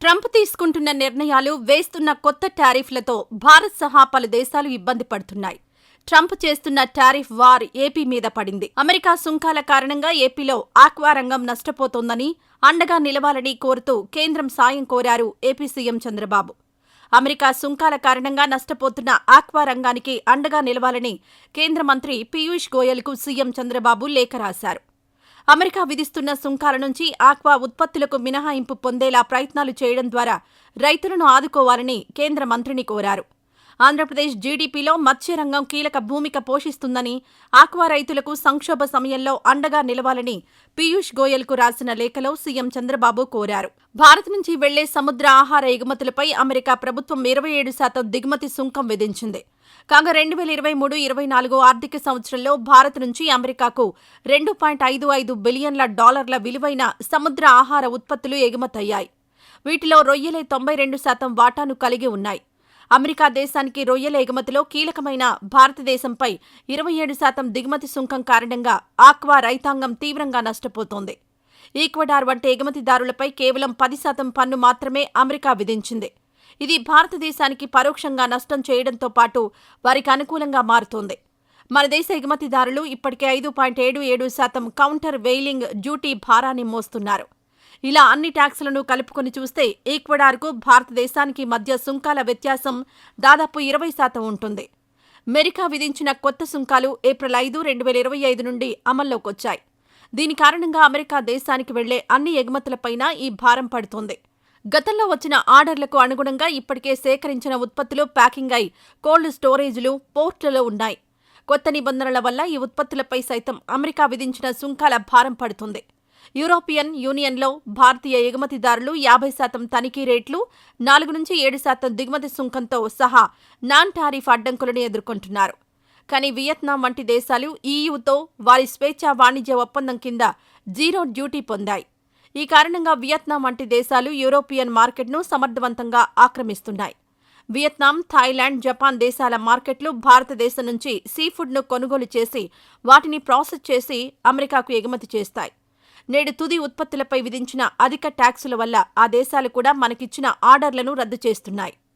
Trump తీసుకుంటున్న నిర్ణయాలు, వేస్తున్న కొత్త టారిఫ్లతో భారత్ సహా పలు దేశాలు ఇబ్బంది పడుతున్నాయి. ట్రంప్ చేస్తున్న టారిఫ్ వార్ ఏపీ మీద పడింది. అమెరికా సుంకాల కారణంగా ఏపీలో ఆక్వా రంగం నష్టపోతోందని, అండగా నిలవాలని కోరుతూ కేంద్రం సాయం కోరారు ఏపీ సీఎం చంద్రబాబు. అమెరికా సుంకాల కారణంగా నష్టపోతున్న ఆక్వా రంగానికి అండగా నిలవాలని కేంద్ర మంత్రి పీయూష్ గోయల్కు సీఎం చంద్రబాబు లేఖ రాశారు. అమెరికా విధిస్తున్న సుంకాల నుంచి ఆక్వా ఉత్పత్తులకు మినహాయింపు పొందేలా ప్రయత్నాలు చేయడం ద్వారా రైతులను ఆదుకోవాలని కేంద్ర మంత్రిని కోరారు. ఆంధ్రప్రదేశ్ జీడీపీలో మత్స్యరంగం కీలక భూమిక పోషిస్తుందని, ఆక్వా రైతులకు సంక్షోభ సమయంలో అండగా నిలవాలని పీయూష్ గోయల్కు రాసిన లేఖలో సీఎం చంద్రబాబు కోరారు. భారత్ నుంచి వెళ్లే సముద్ర ఆహార ఎగుమతులపై అమెరికా ప్రభుత్వం 27% దిగుమతి సుంకం విధించింది. కాగా 2023-24 ఆర్థిక సంవత్సరంలో భారత్ నుంచి అమెరికాకు $2.55 బిలియన్ల విలువైన సముద్ర ఆహార ఉత్పత్తులు ఎగుమతయ్యాయి. వీటిలో రొయ్యలే 92% వాటాను కలిగి ఉన్నాయి. అమెరికా దేశానికి రొయ్యల ఎగుమతిలో కీలకమైన భారతదేశంపై 27% దిగుమతి సుంకం కారణంగా ఆక్వా రైతాంగం తీవ్రంగా నష్టపోతోంది. ఈక్వెడార్ వంటి ఎగుమతిదారులపై కేవలం 10% పన్ను మాత్రమే అమెరికా విధించింది. ఇది భారతదేశానికి పరోక్షంగా నష్టం చేయడంతో పాటు వారికి అనుకూలంగా మారుతోంది. మన దేశ ఎగుమతిదారులు ఇప్పటికే 5.77% కౌంటర్ వెయిలింగ్ డ్యూటీ భారాన్ని మోస్తున్నారు. ఇలా అన్ని ట్యాక్సులను కలుపుకొని చూస్తే ఈక్వెడార్కు భారతదేశానికి మధ్య సుంకాల వ్యత్యాసం దాదాపు 20% ఉంటుంది. అమెరికా విధించిన కొత్త సుంకాలు ఏప్రిల్ 5, 2025 నుండి అమల్లోకొచ్చాయి. దీని కారణంగా అమెరికా దేశానికి వెళ్లే అన్ని ఎగుమతులపైనా ఈ భారం పడుతోంది. గతంలో వచ్చిన ఆర్డర్లకు అనుగుణంగా ఇప్పటికే సేకరించిన ఉత్పత్తులు ప్యాకింగ్ అయి కోల్డ్ స్టోరేజీలు, పోర్టులలో ఉన్నాయి. కొత్త నిబంధనల వల్ల ఈ ఉత్పత్తులపై సైతం అమెరికా విధించిన సుంకాల భారం పడుతుంది. యూరోపియన్ యూనియన్లో భారతీయ ఎగుమతిదారులు 50% తనిఖీ రేట్లు, 4-7% దిగుమతి సుంకంతో సహా నాన్ టారిఫ్ అడ్డంకులను ఎదుర్కొంటున్నారు. కానీ వియత్నాం వంటి దేశాలు ఈయూతో వారి స్వేచ్ఛా వాణిజ్య ఒప్పందం కింద జీరో డ్యూటీ పొందాయి. ఈ కారణంగా వియత్నాం వంటి దేశాలు యూరోపియన్ మార్కెట్ను సమర్థవంతంగా ఆక్రమిస్తున్నాయి. వియత్నాం, థాయిలాండ్, జపాన్ దేశాల మార్కెట్లు భారతదేశం నుంచి సీఫుడ్ను కొనుగోలు చేసి వాటిని ప్రాసెస్ చేసి అమెరికాకు ఎగుమతి చేస్తాయి. నేడు తుది ఉత్పత్తులపై విధించిన అధిక ట్యాక్సుల వల్ల ఆ దేశాలు కూడా మనకిచ్చిన ఆర్డర్లను రద్దు చేస్తున్నాయి.